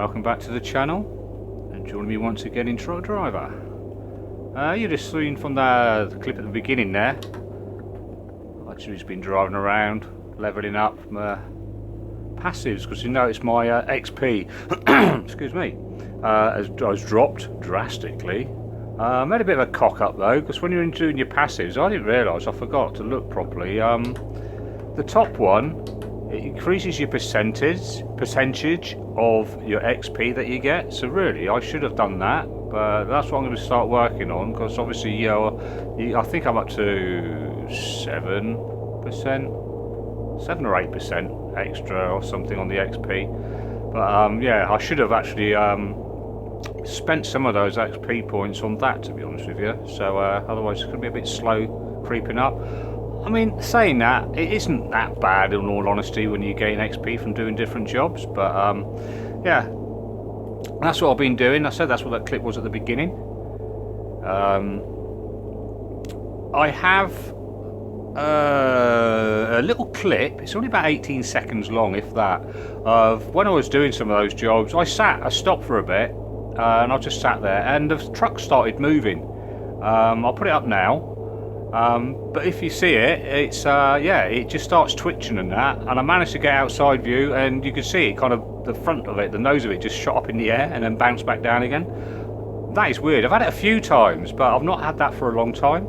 welcome back to the channel, and joining me once again in Truck Driver. You just seen from the clip at the beginning there, I've just been driving around, levelling up my passives, because you notice my XP, excuse me, has dropped drastically. Made a bit of a cock up though, because when you're doing your passives, I didn't realise, I forgot to look properly. The top one, it increases your percentage of your XP that you get. So really, I should have done that, but that's what I'm going to start working on, because obviously, I think I'm up to 7% or 8% extra or something on the XP. But yeah, I should have actually spent some of those XP points on that, to be honest with you. So otherwise it's going to be a bit slow creeping up. I mean, saying that, it isn't that bad in all honesty when you gain XP from doing different jobs, but yeah, that's what I've been doing. I said that's what that clip was at the beginning. I have a little clip, it's only about 18 seconds long, if that, of when I was doing some of those jobs. I stopped for a bit, and I just sat there, and the truck started moving. I'll put it up now. But if you see it, it's yeah, it just starts twitching and that, and I managed to get outside view, and you can see it kind of, the front of it, the nose of it just shot up in the air and then bounced back down again. That is weird. I've had it a few times, but I've not had that for a long time.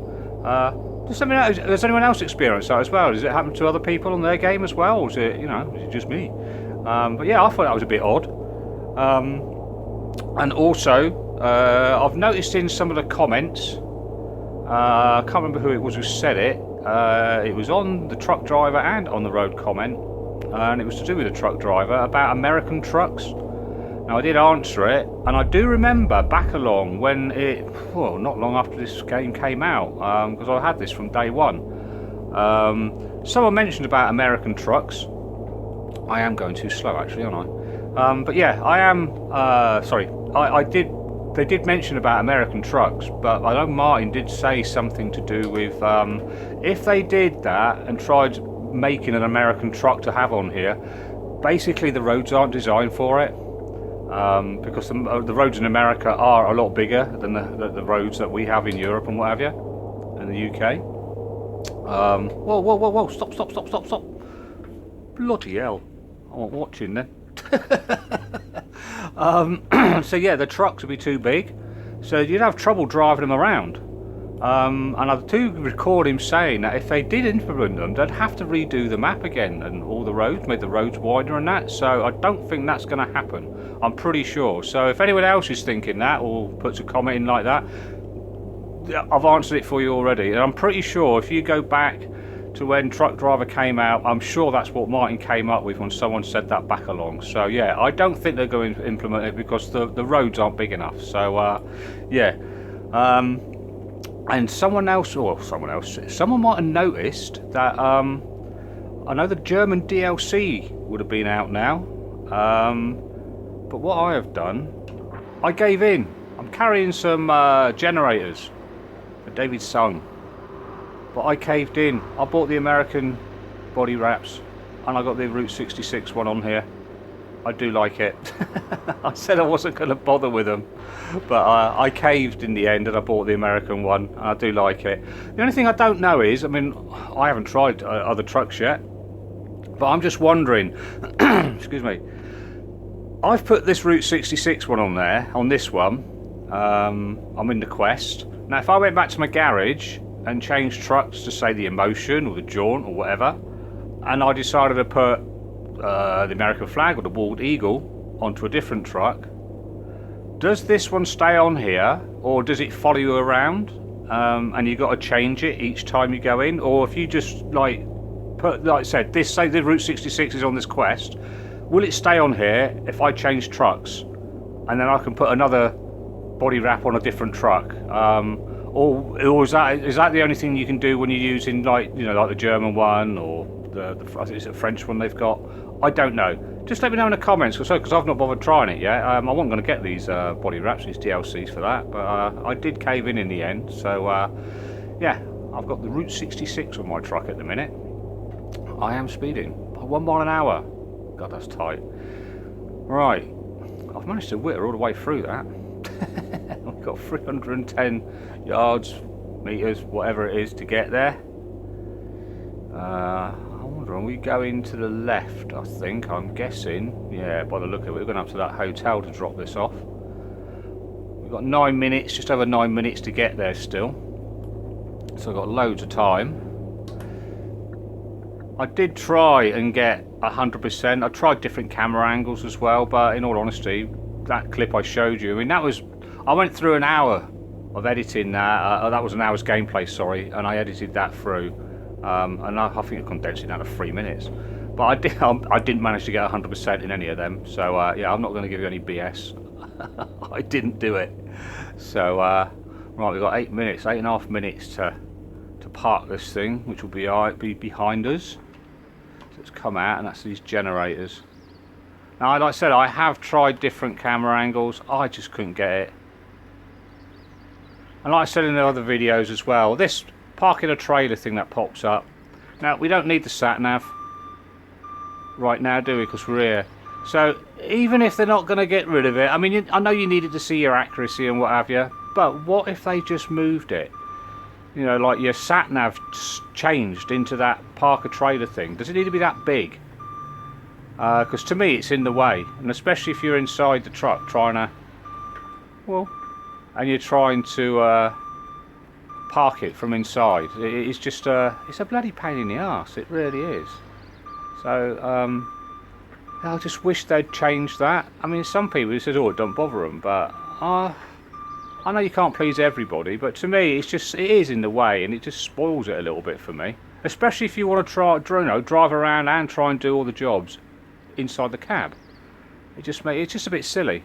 Does anyone else experience that as well? Does it happen to other people on their game as well, or is it, is it just me? But yeah, I thought that was a bit odd. And also, I've noticed in some of the comments, I can't remember who it was who said it. It was on the truck driver and on the road comment, and it was to do with the truck driver about American trucks. Now I did answer it, and I do remember back along when it, well, not long after this game came out, because I had this from day one. Someone mentioned about American trucks. I am going too slow actually, aren't I? But yeah, I am. Sorry, I did. They did mention about American trucks, but I know Martin did say something to do with if they did that and tried making an American truck to have on here, basically the roads aren't designed for it, because the roads in America are a lot bigger than the roads that we have in Europe and what have you, in the UK. Whoa, stop. Bloody hell, I wasn't watching then. So yeah, the trucks would be too big, so you'd have trouble driving them around. And I do record him saying that if they did implement them, they'd have to redo the map again and all the roads, make the roads wider and that. So I don't think that's going to happen. I'm pretty sure. So if anyone else is thinking that or puts a comment in like that, I've answered it for you already. And I'm pretty sure if you go back to when Truck Driver came out, I'm sure that's what Martin came up with when someone said that back along. So yeah, I don't think they're going to implement it because the roads aren't big enough. So yeah, and someone might have noticed that I know the German DLC would have been out now, but what I have done, I gave in. I'm carrying some generators for David's son. But I caved in. I bought the American body wraps, and I got the Route 66 one on here. I do like it. I said I wasn't going to bother with them, but I caved in the end, and I bought the American one, and I do like it. The only thing I don't know is, I mean, I haven't tried other trucks yet, but I'm just wondering, excuse me, I've put this Route 66 one on there, on this one. I'm in the Quest. Now, if I went back to my garage and change trucks to say the Emotion or the Jaunt or whatever, and I decided to put the American flag or the Bald Eagle onto a different truck, does this one stay on here, or does it follow you around, and you got to change it each time you go in? Or if you just like I said, this, say the Route 66 is on this Quest, will it stay on here if I change trucks, and then I can put another body wrap on a different truck? Or is that the only thing you can do when you're using, like, like the German one or the I think it's a French one they've got? I don't know. Just let me know in the comments, because I've not bothered trying it yet. I wasn't going to get these body wraps, these DLCs for that, but I did cave in the end. So yeah, I've got the Route 66 on my truck at the minute. I am speeding by 1 mile an hour. God, that's tight. Right, I've managed to whitter all the way through that. I've got 310 yards, meters, whatever it is to get there. I wonder, are we going to the left? I think, I'm guessing. Yeah, by the look of it, we're going up to that hotel to drop this off. We've got 9 minutes, just over 9 minutes to get there still. So I've got loads of time. I did try and get 100%. I tried different camera angles as well, but in all honesty, that clip I showed you, I mean, that was, I went through an hour of editing that. That was an hour's gameplay, sorry, and I edited that through, and I think I condensed it down to 3 minutes. But I didn't manage to get 100% in any of them, so yeah, I'm not going to give you any BS. I didn't do it. So right, we've got 8 minutes, 8.5 minutes to park this thing, which will be behind us. So it's come out, and that's these generators. Now, like I said, I have tried different camera angles. I just couldn't get it. And like I said in the other videos as well, this parking a trailer thing that pops up. Now, we don't need the sat-nav right now, do we? Because we're here. So, even if they're not going to get rid of it, I mean, I know you needed to see your accuracy and what have you, but what if they just moved it? You know, like your sat-nav changed into that park a trailer thing. Does it need to be that big? Because to me it's in the way, and especially if you're inside the truck trying to, well, and you're trying to park it from inside, it's just it's a bloody pain in the arse. It really is. So I just wish they'd changed that. I mean, some people says, oh, it don't bother them, but I know you can't please everybody, but to me it is in the way, and it just spoils it a little bit for me, especially if you want to try, you know, drive around and try and do all the jobs inside the cab. It's just a bit silly.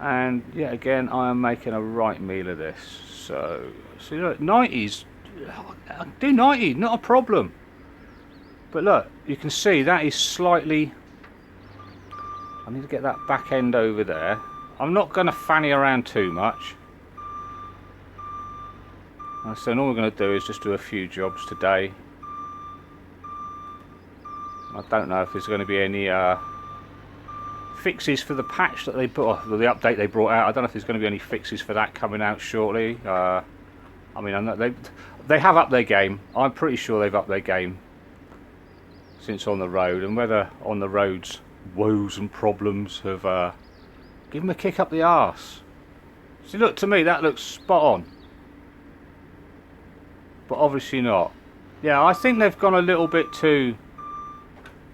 And yeah, again, I am making a right meal of this. So look, 90s, I do 90, not a problem. But look, you can see that is slightly, I need to get that back end over there. I'm not going to fanny around too much. So all we're going to do is just do a few jobs today. I don't know if there's going to be any fixes for the patch that they put, or the update they brought out. I don't know if there's going to be any fixes for that coming out shortly. I mean, I know they have upped their game. I'm pretty sure they've upped their game since On the Road, and whether On the Road's woes and problems have given them a kick up the arse. See, look, to me that looks spot on, but obviously not. Yeah, I think they've gone a little bit too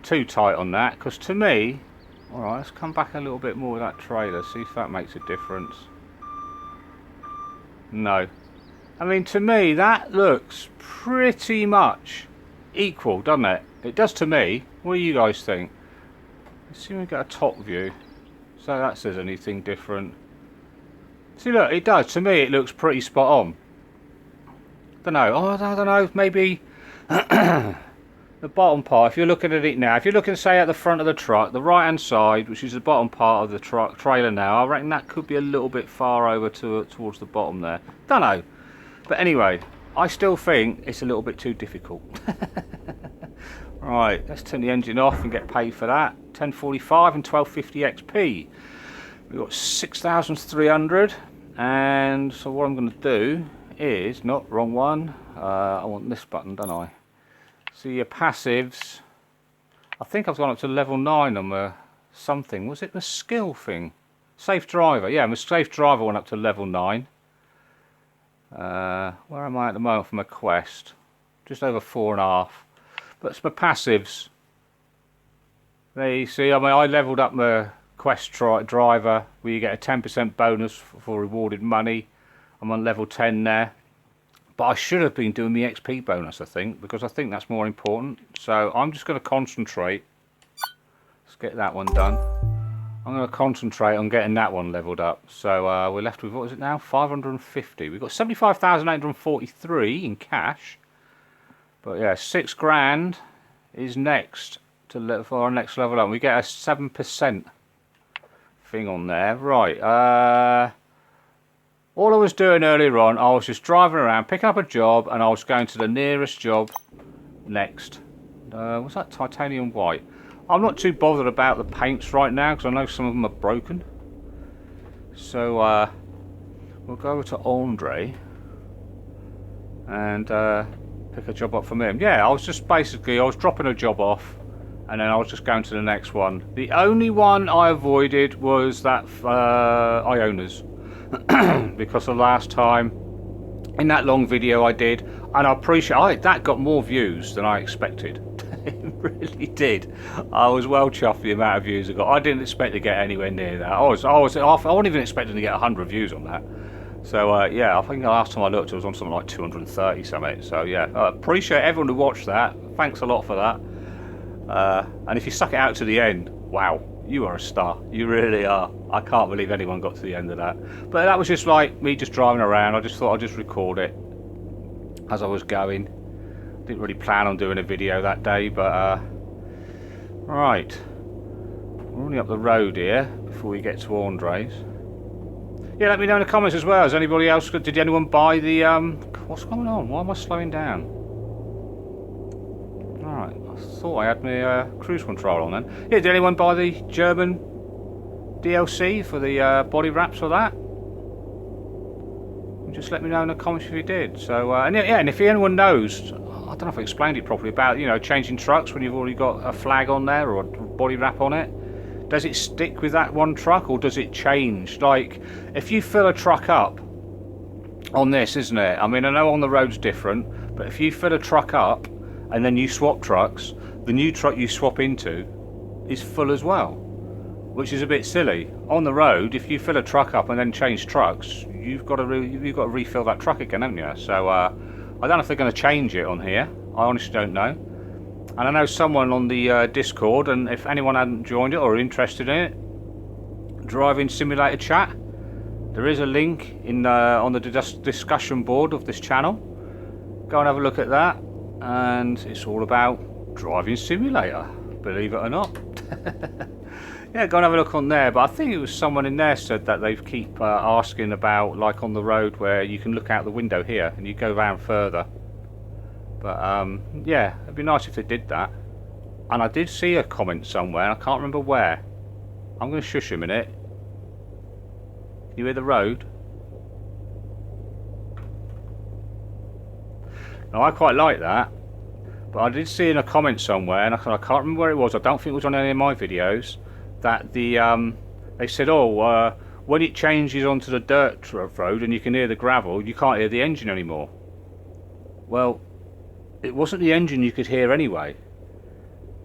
tight on that, because to me, alright, let's come back a little bit more with that trailer, see if that makes a difference. No. I mean, to me that looks pretty much equal, doesn't it? It does to me. What do you guys think? Let's see if we get a top view, so that says anything different. See, look, it does. To me it looks pretty spot on. Don't know. Oh, I don't know, maybe the bottom part, if you're looking at it now, if you're looking, say, at the front of the truck, the right hand side, which is the bottom part of the truck trailer now, I reckon that could be a little bit far over towards the bottom there. Don't know. But anyway, I still think it's a little bit too difficult. Right, let's turn the engine off and get paid for that. 1045 and 1250 XP. We've got 6,300, and so what I'm going to do is, not wrong one, I want this button, don't I? So your passives, I think I've gone up to level 9 on my something. Was it the skill thing? Safe driver, yeah, my safe driver went up to level 9. Where am I at the moment for my quest? Just over 4.5. But it's my passives. There you see, I mean, I leveled up my quest driver, where you get a 10% bonus for rewarded money. I'm on level 10 there. But I should have been doing the XP bonus, I think, because I think that's more important. So I'm just going to concentrate. Let's get that one done. I'm going to concentrate on getting that one leveled up. So we're left with, what is it now? 550. We've got 75,843 in cash. But yeah, 6 grand is next for our next level up. We get a 7% thing on there. Right. All I was doing earlier on, I was just driving around, picking up a job, and I was going to the nearest job next. Was that titanium white? I'm not too bothered about the paints right now, because I know some of them are broken. So we'll go over to Andre and pick a job up from him. Yeah, I was just basically, I was dropping a job off and then I was just going to the next one. The only one I avoided was that Iona's because the last time in that long video I did, and I appreciate that got more views than I expected. It really did. I was well chuffed the amount of views I got. I didn't expect to get anywhere near that. I wasn't even expecting to get 100 views on that. So yeah, I think the last time I looked it was on something like 230 something. So yeah, I appreciate everyone who watched that. Thanks a lot for that. And if you stuck it out to the end, wow, you are a star. You really are. I can't believe anyone got to the end of that. But that was just like me just driving around. I just thought I'd just record it as I was going. Didn't really plan on doing a video that day, but right, we're only up the road here before we get to Andre's. Yeah, let me know in the comments as well. Has anybody else? Did anyone buy the what's going on? Why am I slowing down? Alright, I thought I had my cruise control on then. Yeah, did anyone buy the German DLC for the body wraps or that? Just let me know in the comments if you did. So and yeah, and if anyone knows, I don't know if I explained it properly about, you know, changing trucks when you've already got a flag on there or a body wrap on it. Does it stick with that one truck or does it change? Like, if you fill a truck up on this, isn't it? I mean, I know on the road's different, but if you fill a truck up and then you swap trucks, the new truck you swap into is full as well, which is a bit silly. On the road, if you fill a truck up and then change trucks, you've got to refill that truck again, haven't you? So I don't know if they're going to change it on here. I honestly don't know. And I know someone on the Discord, and if anyone hadn't joined it or interested in it, driving simulator chat, there is a link in on the discussion board of this channel. Go and have a look at that, and it's all about driving simulator, believe it or not. Yeah, go and have a look on there. But I think it was someone in there said that they keep asking about, like on the road where you can look out the window here and you go around further. But yeah, it'd be nice if they did that. And I did see a comment somewhere, I can't remember where. I'm going to shush a minute. Can you hear the road? Now I quite like that, but I did see in a comment somewhere, and I can't remember where it was. I don't think it was on any of my videos. That the they said, oh, when it changes onto the dirt road and you can hear the gravel, you can't hear the engine anymore. Well, it wasn't the engine you could hear anyway.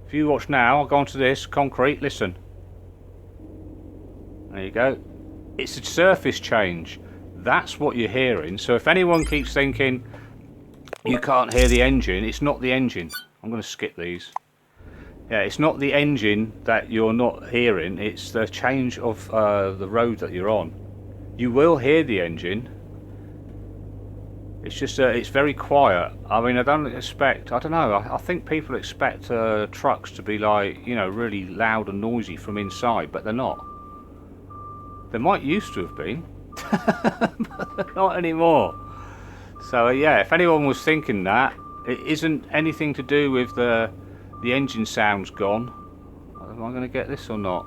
If you watch now, I'll go onto this concrete. Listen. There you go. It's a surface change. That's what you're hearing. So if anyone keeps thinking you can't hear the engine, it's not the engine. I'm going to skip these. Yeah, it's not the engine that you're not hearing. It's the change of the road that you're on. You will hear the engine. It's just it's very quiet. I mean, I don't know. I think people expect trucks to be like, you know, really loud and noisy from inside, but they're not. They might used to have been, but they're not anymore. So yeah, if anyone was thinking that, it isn't anything to do with the engine sound's gone. Am I going to get this or not?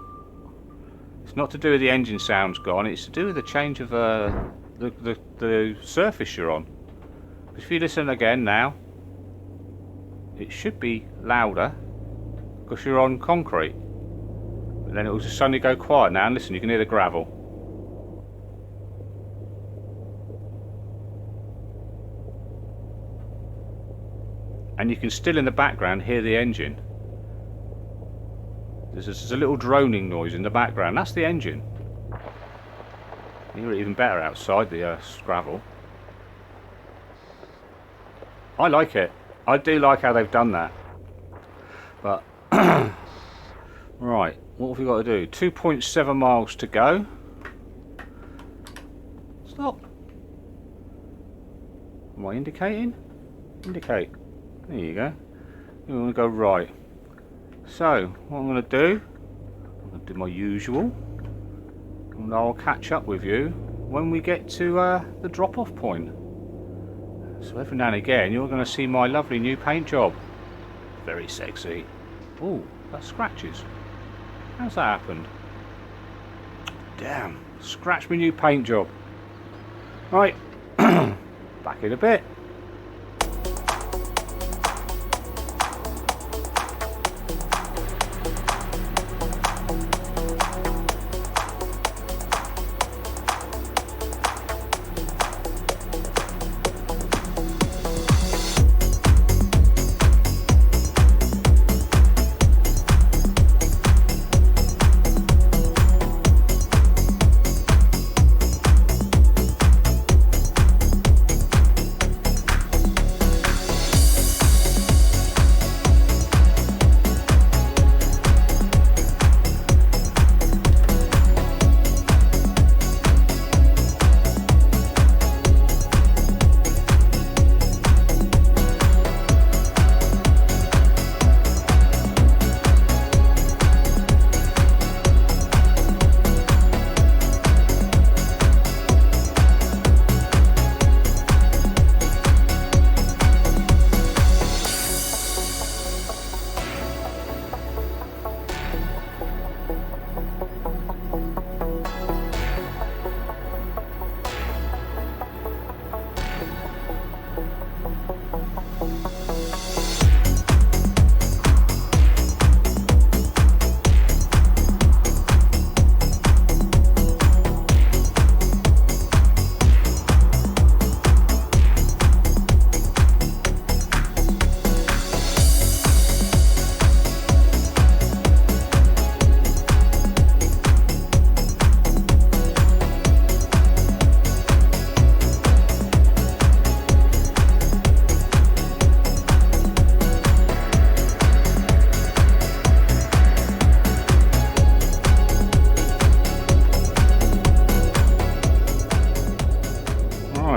It's not to do with the engine sound's gone. It's to do with the change of the surface you're on. If you listen again now, it should be louder because you're on concrete. But then it will just suddenly go quiet now. And listen, you can hear the gravel. And you can still in the background hear the engine. There's a little droning noise in the background. That's the engine. You hear it even better outside the gravel. I like it. I do like how they've done that. But right, what have we got to do? 2.7 miles to go. Stop. Am I indicating? Indicate. There you go. We want to go right. So what I'm going to do, I'm going to do my usual, and I'll catch up with you when we get to the drop-off point. So every now and again you're going to see my lovely new paint job. Very sexy. Oh, that scratches. How's that happened? Damn, scratch me new paint job. Right, back in a bit.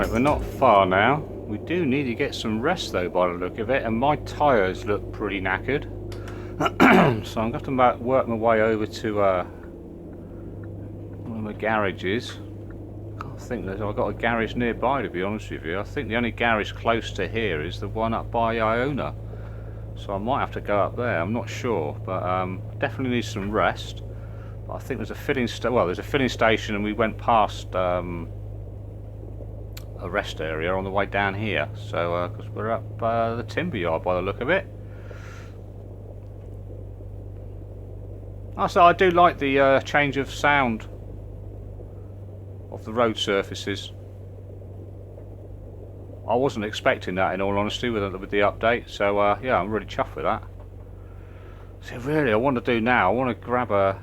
We're not far now. We do need to get some rest though by the look of it, and my tyres look pretty knackered. So I'm going to have to work my way over to one of my garages. I think I've got a garage nearby, to be honest with you. I think the only garage close to here is the one up by Iona. So I might have to go up there, I'm not sure, but definitely need some rest. But I think there's a filling there's a filling station, and we went past a rest area on the way down here, so because we're up the timber yard by the look of it. Also, I do like the change of sound of the road surfaces. I wasn't expecting that, in all honesty, with the update, so yeah, I'm really chuffed with that. So really, I want to do now, I want to grab a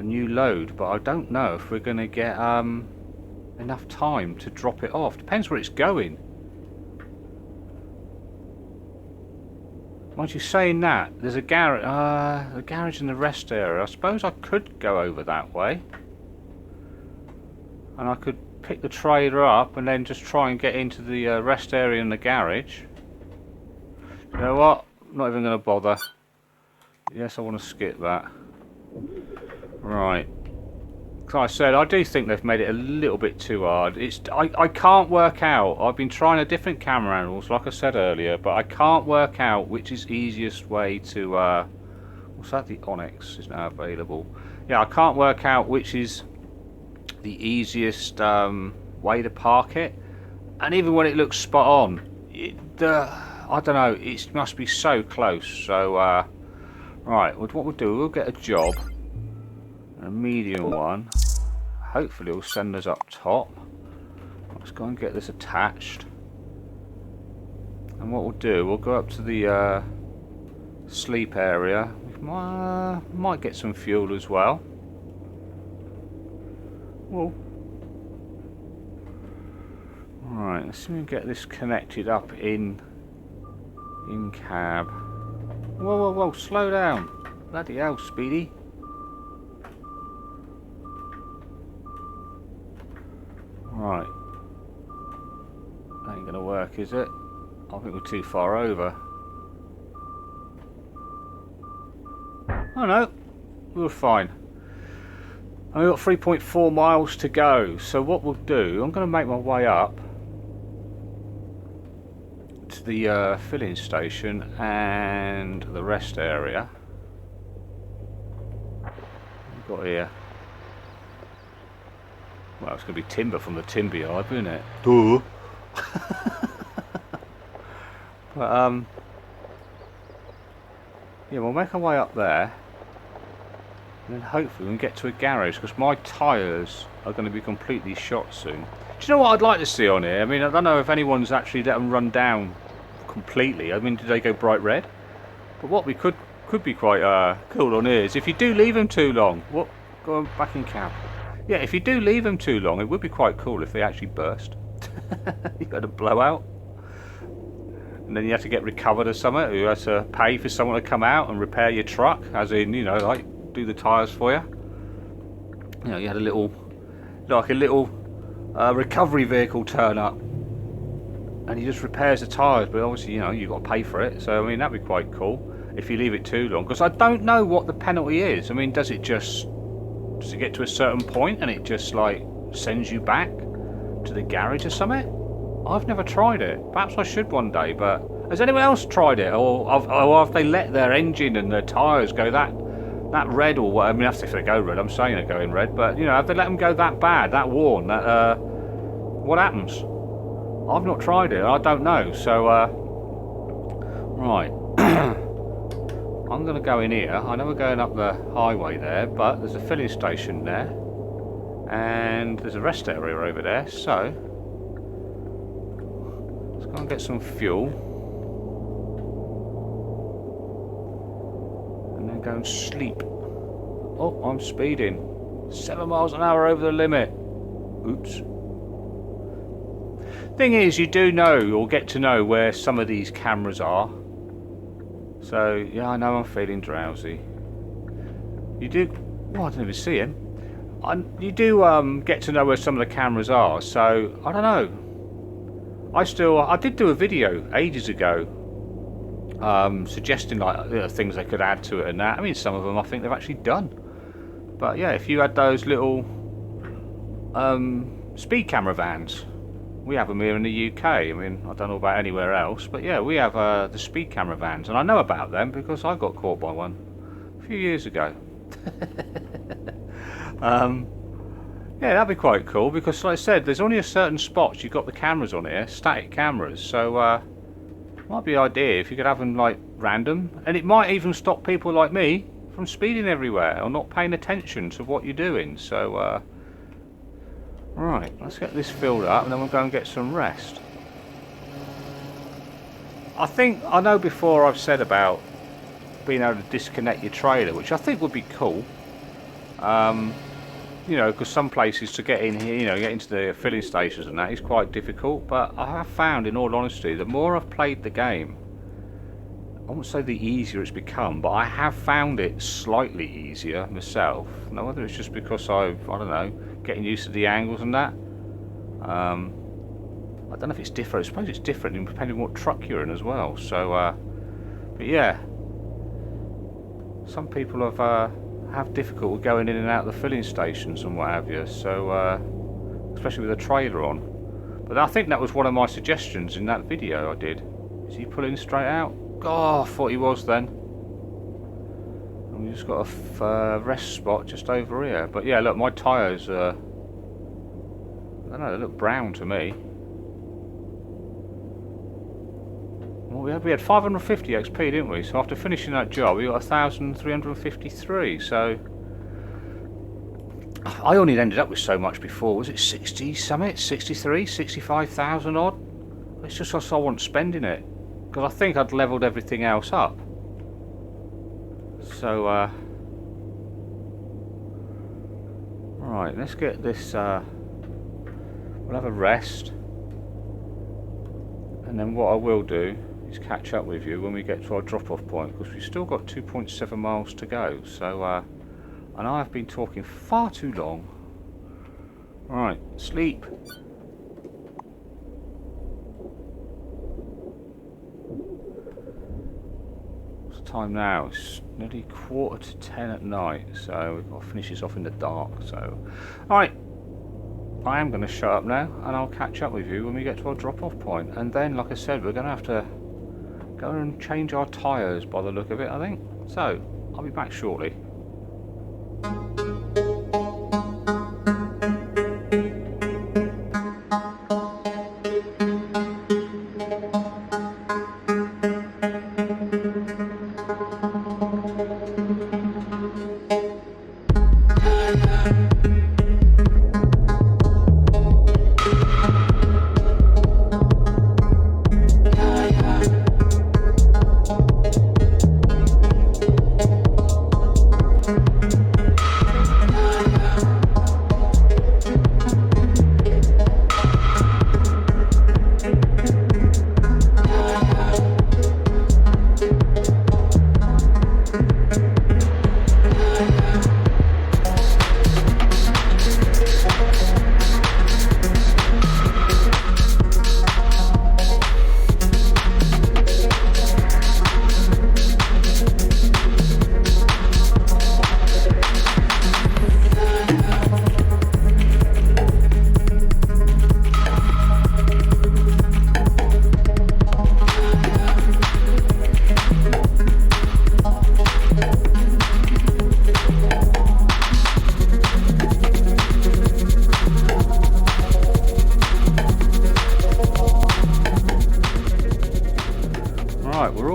new load, but I don't know if we're going to get enough time to drop it off. Depends where it's going. Mind you saying that, there's a garage in the rest area. I suppose I could go over that way, and I could pick the trailer up and then just try and get into the rest area in the garage. You know what? I'm not even going to bother. Yes, I want to skip that. Right. Like I said, I do think they've made it a little bit too hard. I can't work out. I've been trying a different camera angles, like I said earlier, but I can't work out which is easiest way to. What's that? The Onyx is now available. Yeah, I can't work out which is the easiest way to park it. And even when it looks spot on, I don't know. It must be so close. So, right. What we'll do, we'll get a job. A medium one. Hopefully it'll send us up top. Let's go and get this attached. And what we'll do, we'll go up to the sleep area. We might get some fuel as well. Whoa. Right, let's see if we can get this connected up in cab. Whoa, slow down. Bloody hell, Speedy. Right. That ain't gonna work, is it? I think we're too far over. Oh no, we were fine. And we've got 3.4 miles to go. So what we'll do, I'm going to make my way up to the filling station and the rest area. got here? Well, it's going to be timber from the timber yard, isn't it? Duh. But yeah, we'll make our way up there, and then hopefully we can get to a garage, because my tyres are going to be completely shot soon. Do you know what I'd like to see on here? I mean, I don't know if anyone's actually let them run down completely. I mean, do they go bright red? But what we could be quite cool on here is if you do leave them too long. What? Go back in cab. Yeah, if you do leave them too long, it would be quite cool if they actually burst. You got to blow out. And then you have to get recovered or something. You have to pay for someone to come out and repair your truck, as in, you know, like do the tyres for you. You know, you had a little, like a little recovery vehicle turn up, and he just repairs the tyres. But obviously, you know, you've got to pay for it. So I mean, that'd be quite cool if you leave it too long. Because I don't know what the penalty is. I mean, does it get to a certain point and it just like sends you back to the garage or something? I've never tried it. Perhaps I should one day, but has anyone else tried it? Or have they let their engine and their tyres go that red or what? I mean, that's if they go red. I'm saying they're going red, but you know, have they let them go that bad, that worn, that what happens? I've not tried it. I don't know. So right, I'm going to go in here. I know we're going up the highway there, but there's a filling station there, and there's a rest area over there. So let's go and get some fuel, and then go and sleep. Oh, I'm speeding. 7 miles an hour over the limit. Oops. Thing is, you do know, or get to know, where some of these cameras are. So, yeah, I know I'm feeling drowsy. You do... Well, I didn't even see him. You do get to know where some of the cameras are, so, I don't know. I did do a video ages ago, suggesting like things they could add to it and that. I mean, some of them I think they've actually done. But yeah, if you had those little speed camera vans, we have them here in the UK. I mean, I don't know about anywhere else, but yeah, we have the speed camera vans, and I know about them because I got caught by one a few years ago. Yeah, that'd be quite cool because, like I said, there's only a certain spots you've got the cameras on here, static cameras. So, might be an idea if you could have them like random, and it might even stop people like me from speeding everywhere or not paying attention to what you're doing. So, right, let's get this filled up, and then we'll go and get some rest. I know before I've said about being able to disconnect your trailer, which I think would be cool. You know, because some places to get in here, you know, get into the filling stations and that is quite difficult. But I have found, in all honesty, the more I've played the game, I won't say the easier it's become, but I have found it slightly easier myself. Now, whether it's just because I don't know, getting used to the angles and that. I don't know if it's different. I suppose it's different depending on what truck you're in as well. So, but yeah, some people have difficulty going in and out of the filling stations and what have you. So, especially with a trailer on. But I think that was one of my suggestions in that video I did. Is he pulling straight out? Oh, I thought he was then. And we just got a rest spot just over here. But yeah, look, my tyres I don't know, they look brown to me. Well, we had 550 XP, didn't we? So after finishing that job, we got 1,353. So I only ended up with so much before. Was it 60 something? 63, 65,000 odd? It's just because I wasn't spending it. Because I think I'd levelled everything else up. So, right, let's get this, we'll have a rest. And then what I will do is catch up with you when we get to our drop-off point, because we've still got 2.7 miles to go. So, and I have been talking far too long. Right, sleep. Time now, it's nearly 9:45 at night, so we've got to finish this off in the dark. So, alright, I am going to shut up now, and I'll catch up with you when we get to our drop-off point. And then, like I said, we're going to have to go and change our tyres by the look of it, I think. So, I'll be back shortly.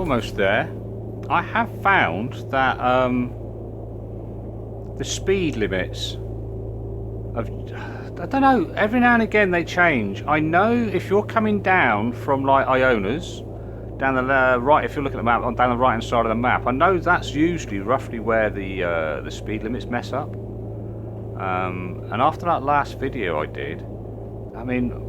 almost there. I have found that the speed limits of, I don't know, every now and again they change. I know if you're coming down from like Iona's, down the right, if you're looking at the map, down the right hand side of the map, I know that's usually roughly where the speed limits mess up. And after that last video I did, I mean,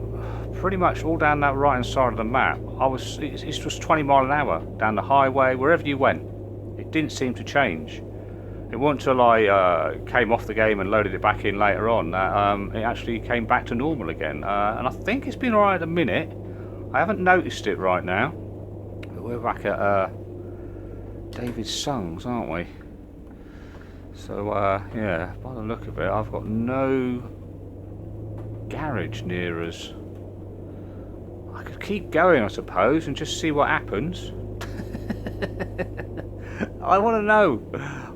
pretty much all down that right hand side of the map, it's just 20 mile an hour down the highway, wherever you went. It didn't seem to change. It wasn't until I came off the game and loaded it back in later on that it actually came back to normal again. And I think it's been alright at the minute. I haven't noticed it right now. But we're back at David's Songs, aren't we? So, yeah, by the look of it, I've got no garage near us. I could keep going, I suppose, and just see what happens. I want to know.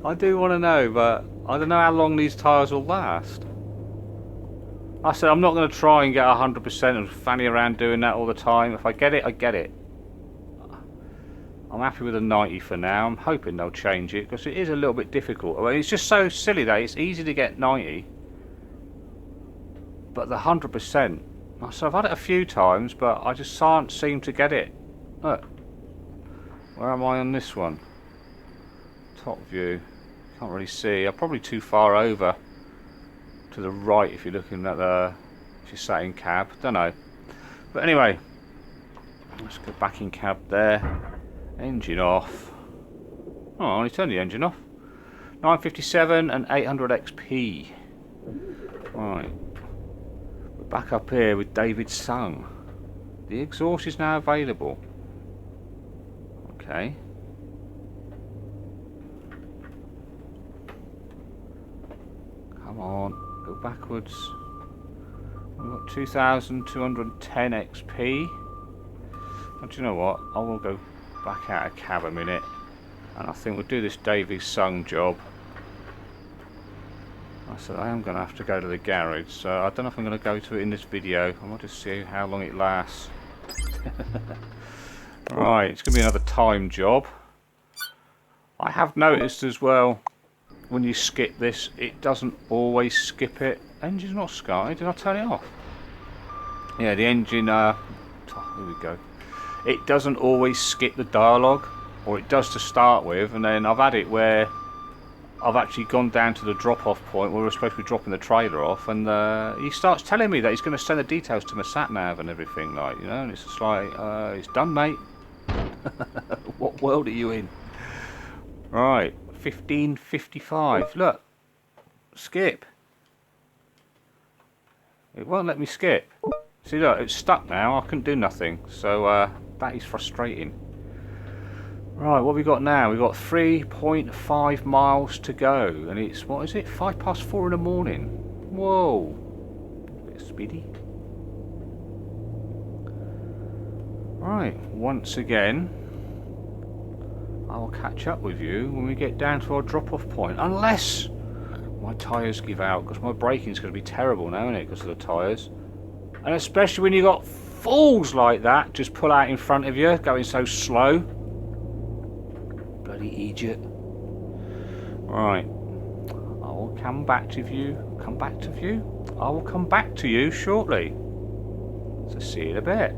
I do want to know, but I don't know how long these tyres will last. I said I'm not going to try and get 100% and fanny around doing that all the time. If I get it, I get it. I'm happy with a 90 for now. I'm hoping they'll change it, because it is a little bit difficult. I mean, it's just so silly that it's easy to get 90, but the 100%. So I've had it a few times, but I just can't seem to get it. Look, where am I on this one? Top view. Can't really see. I'm probably too far over to the right if you're looking at if you're sat in cab. Don't know. But anyway, let's go back in cab there. Engine off. Oh, I only turned the engine off. 957 and 800 XP. Right. We're back up here with David's Sung. The exhaust is now available. Okay. Come on, go backwards. We've got 2,210 XP. But you know what? I will go back out of cab a minute, and I think we'll do this David's Sung job. I said I am going to have to go to the garage, so I don't know if I'm going to go to it in this video. I might just see how long it lasts. Right, it's going to be another time job. I have noticed as well, when you skip this, it doesn't always skip it. Engine's not sky. Did I turn it off? Yeah, the engine, here we go. It doesn't always skip the dialogue, or it does to start with, and then I've had it where I've actually gone down to the drop-off point where we're supposed to be dropping the trailer off, and he starts telling me that he's going to send the details to my sat-nav and everything, like, you know, and it's just like, it's done, mate. What world are you in? Right, 15:55. Look, skip. It won't let me skip. See, look, it's stuck now. I couldn't do nothing. So that is frustrating. Right, what have we got now? We've got 3.5 miles to go, and it's, what is it, 4:05 in the morning. Whoa, a bit speedy. Right, once again, I will catch up with you when we get down to our drop-off point, unless my tyres give out, because my braking's going to be terrible now, isn't it, because of the tyres. And especially when you got fools like that just pull out in front of you, going so slow. Bloody idiot. Right, I will come back to you. Come back to you. I will come back to you shortly. So see you in a bit.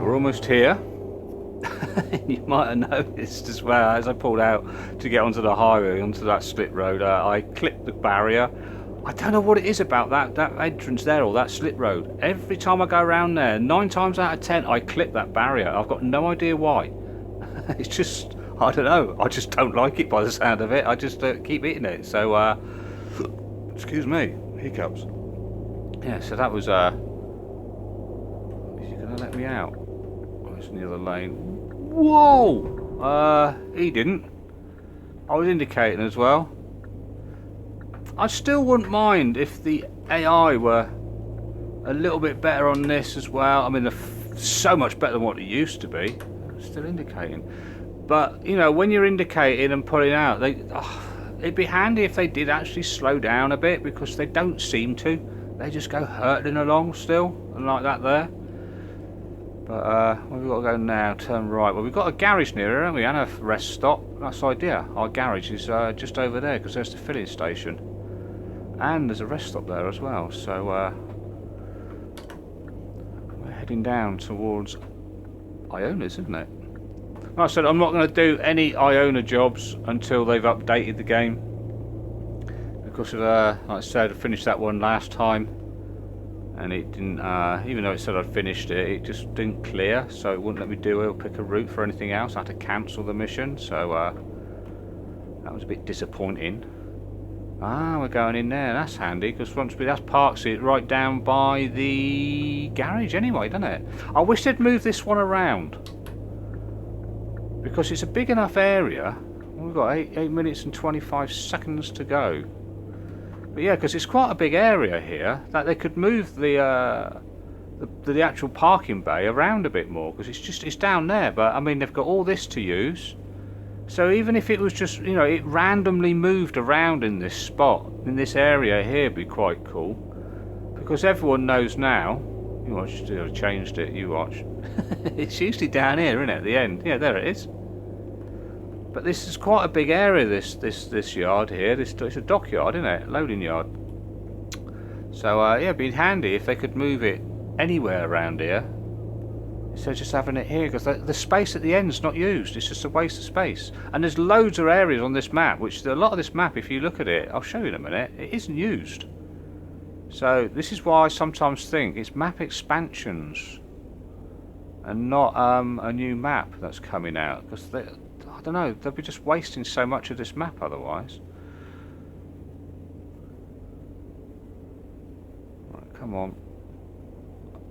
we're almost here. You might have noticed as well, as I pulled out to get onto the highway, onto that slip road, I clipped the barrier. I don't know what it is about that entrance there, or that slip road. Every time I go around there, 9 times out of 10, I clip that barrier. I've got no idea why. It's just, I don't know. I just don't like it by the sound of it. I just keep eating it. So, excuse me, hiccups. Yeah, so that was, is he going to let me out? Oh, it's in the other lane. Whoa! He didn't. I was indicating as well. I still wouldn't mind if the AI were a little bit better on this as well. I mean, they're so much better than what it used to be. Still indicating. But, you know, when you're indicating and pulling out, it'd be handy if they did actually slow down a bit, because they don't seem to. They just go hurtling along still, and like that there. But, where we've got to go now? Turn right. Well, we've got a garage near here, haven't we? And a rest stop. That's the idea. Our garage is just over there, because there's the filling station. And there's a rest stop there as well. So, we're heading down towards Iona's, isn't it? Like I said, I'm not going to do any Iona jobs until they've updated the game. Because of, like I said, I finished that one last time. And it didn't, even though it said I'd finished it, it just didn't clear. So it wouldn't let me do it or pick a route for anything else. I had to cancel the mission. So, that was a bit disappointing. Ah, we're going in there. That's handy, because that parks it right down by the garage anyway, doesn't it? I wish they'd move this one around, because it's a big enough area. We've got 8 minutes and 25 seconds to go. But yeah, because it's quite a big area here, that they could move the actual parking bay around a bit more, because it's down there. But I mean, they've got all this to use. So even if it was just, you know, it randomly moved around in this spot, in this area here, would be quite cool. Because everyone knows now. You watch, I changed it, you watch. It's usually down here, isn't it, at the end? Yeah, there it is. But this is quite a big area, this yard here. It's a dockyard, isn't it? Loading yard. So, yeah, it'd be handy if they could move it anywhere around here. Instead of just having it here, because the space at the end's not used. It's just a waste of space. And there's loads of areas on this map, which a lot of this map, if you look at it, I'll show you in a minute, it isn't used. So this is why I sometimes think it's map expansions and not a new map that's coming out, because I don't know, they'll be just wasting so much of this map otherwise. Right, come on.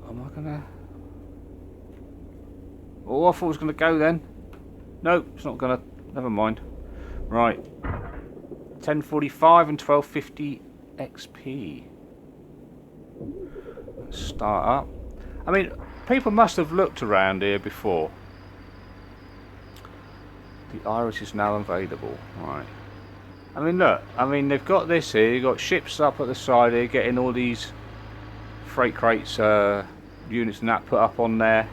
Am I gonna? Oh, I thought it was going to go then. No, it's not going to. Never mind. Right. 1045 and 1250 XP. Let's start up. I mean, people must have looked around here before. The iris is now available. Right. I mean, look. I mean, they've got this here. You've got ships up at the side here, getting all these freight crates, units and that put up on there.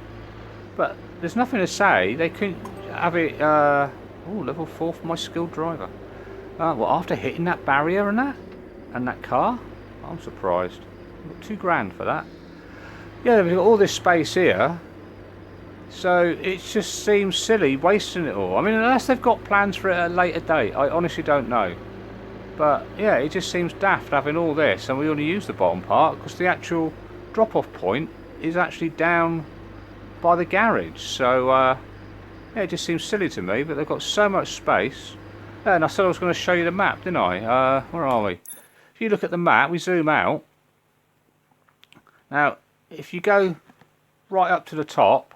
But there's nothing to say they couldn't have it. Oh, level 4 for my skilled driver. Well, after hitting that barrier and that car, I'm surprised. I've got $2,000 for that. Yeah, we've got all this space here, so it just seems silly wasting it all. I mean, unless they've got plans for it at a later date, I honestly don't know. But yeah, it just seems daft having all this, and we only use the bottom part because the actual drop-off point is actually down by the garage. So yeah, it just seems silly to me, but they've got so much space. Yeah, and I said I was going to show you the map, didn't I? Where are we? If you look at the map, we zoom out. Now, if you go right up to the top,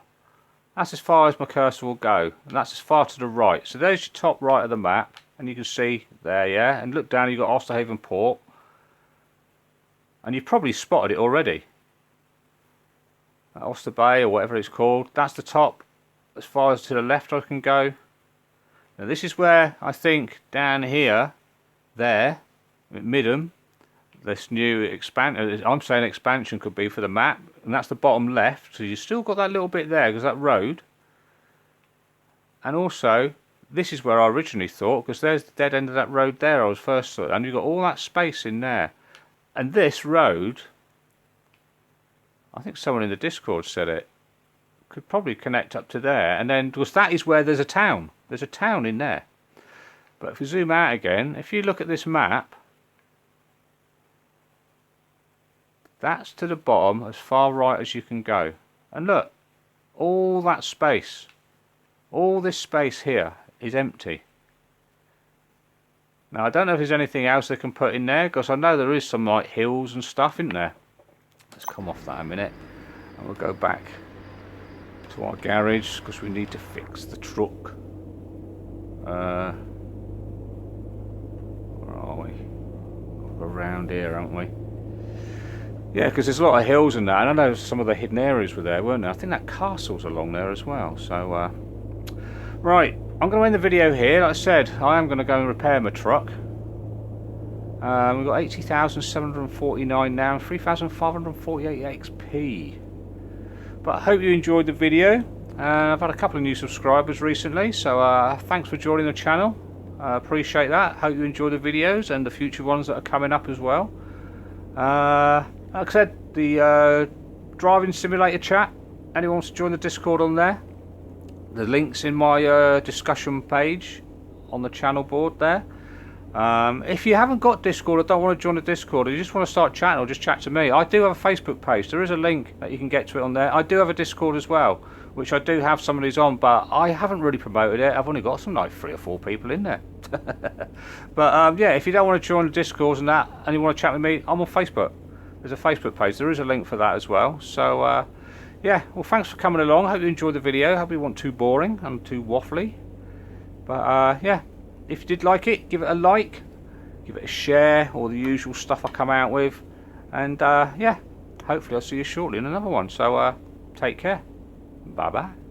that's as far as my cursor will go, and that's as far to the right. So there's your top right of the map, and you can see there, yeah, and look down, you've got Osterhaven Port, and you've probably spotted it already. Oster Bay, or whatever it's called, that's the top as far as to the left I can go. Now this is where I think down here, there, at Midham, this new I'm saying expansion could be for the map, and that's the bottom left, so you've still got that little bit there because that road. And also, this is where I originally thought, because there's the dead end of that road there I was first thought, and you've got all that space in there. And this road, I think someone in the Discord said it, could probably connect up to there, and then because that is where there's a town. There's a town in there. But if we zoom out again, if you look at this map, that's to the bottom as far right as you can go. And look, all that space, all this space here is empty. Now I don't know if there's anything else they can put in there, because I know there is some like hills and stuff in there. Let's come off that a minute and we'll go back to our garage because we need to fix the truck. Where are we? Around here, aren't we? Yeah, because there's a lot of hills in there, and I know some of the hidden areas were there, weren't there? I think that castle's along there as well. So, right, I'm going to end the video here. Like I said, I am going to go and repair my truck. We've got 80,749 now, 3,548 XP. But I hope you enjoyed the video. I've had a couple of new subscribers recently, so thanks for joining the channel. I appreciate that. Hope you enjoy the videos and the future ones that are coming up as well. Like I said, the driving simulator chat, anyone wants to join the Discord on there, the link's in my discussion page on the channel board there. If you haven't got Discord or don't want to join the Discord, or you just want to start chatting, or just chat to me, I do have a Facebook page. There is a link that you can get to it on there. I do have a Discord as well, which I do have some of these on, but I haven't really promoted it. I've only got some like 3 or 4 people in there. But yeah, if you don't want to join the Discord and that, and you want to chat with me, I'm on Facebook. There's a Facebook page. There is a link for that as well. So yeah, well, thanks for coming along. I hope you enjoyed the video. I hope it wasn't too boring and too waffly. But yeah, if you did like it, give it a like, give it a share, all the usual stuff I come out with. And yeah, hopefully I'll see you shortly in another one. So take care. Bye bye.